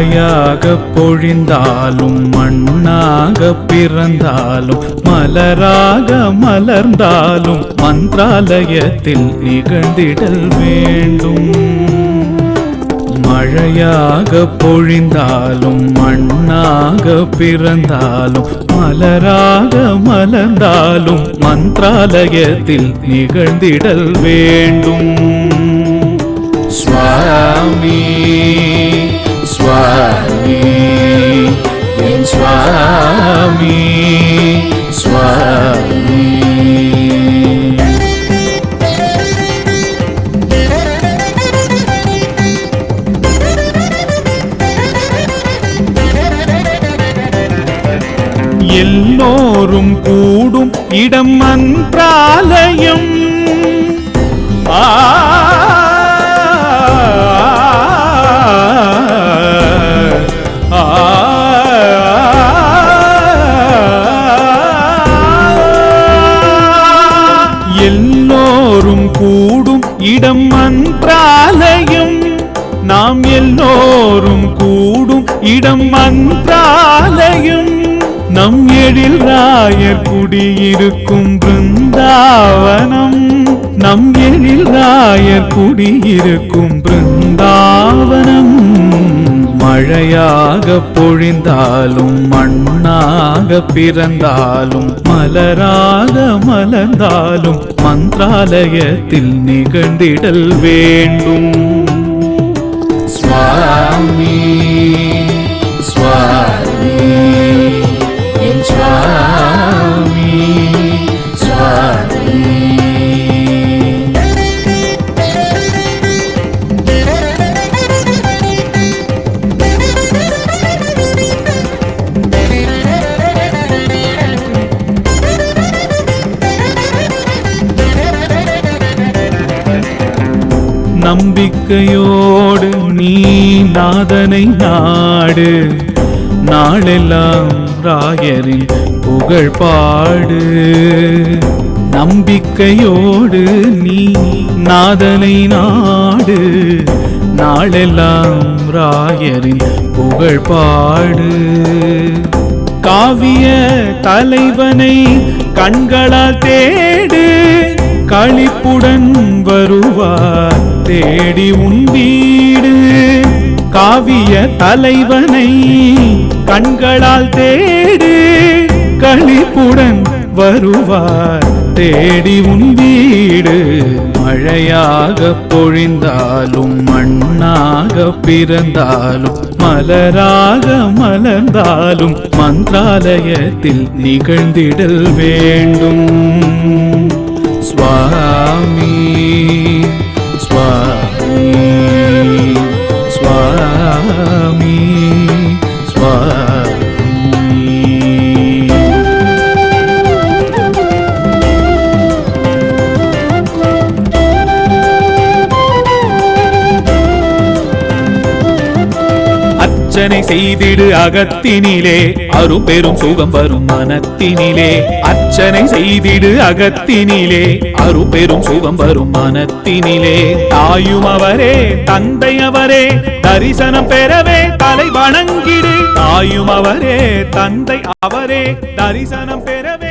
மழையாக பொழிந்தாலும் மண்ணாக பிறந்தாலும் மலராக மலர்ந்தாலும் மந்திராலயத்தில் நிகழ்ந்திடல் வேண்டும். மழையாக பொழிந்தாலும் மண்ணாக பிறந்தாலும் மலராக மலர்ந்தாலும் மந்திராலயத்தில் நிகழ்ந்திடல் வேண்டும். சுவாமி சுவாமி என் சுவாமி சுவாமி. எல்லோரும் கூடும் இடம் மந்திராலயம். எல்லோரும் கூடும் இடம் மந்திராலயம். நாம் எல்லோரும் கூடும் இடம் மந்திராலயம். நம் எழில் ராயர் குடியிருக்கும் பிருந்தாவனம். நம் எழில் ராயர் குடியிருக்கும் பிருந்தாவனம். மழையாக பொழிந்தாலும் மண்ணாக பிறந்தாலும் மலராக மலர்ந்தாலும் மந்திராலயத்தில் நிகழ்ந்திடல் வேண்டும். சுவாமி சுவாமி சுவாமி சுவாமி. நம்பிக்கையோடு நீ நாதனை நாடு. நாளெல்லாம் ராயரின் புகழ் பாடு. நம்பிக்கையோடு நீ நாதனை நாடு. நாளெல்லாம் ராயரின் புகழ் பாடு. காவிய தலைவனை கண்களால் தேடு. களிப்புடன் வருவார் தேடி உன் வீடு. காவிய தலைவனை கண்களால் தேடு. களிப்புடன் வருவார் தேடி உன் வீடு. மழையாக பொழிந்தாலும் மண்ணாக பிறந்தாலும் மலராக மலர்ந்தாலும் மந்திராலயத்தில் நிகழ்ந்திடல் வேண்டும். சுவாமி சுவாமி சுவாமி சுவாமி. அர்ச்சனை செய்திடு அகத்தினிலே அரும்பெரும் சுகம் வரும் மனத்தினிலே. அர்ச்சனை செய்திடு அகத்தினிலே அரும்பெரும் சுகம் வரும் மனத்தினிலே. தாயும் அவரே தந்தை அவரே தரிசனம் பெறவே தலை வணங்கிடு. தாயும் அவரே தந்தை அவரே தரிசனம் பெறவே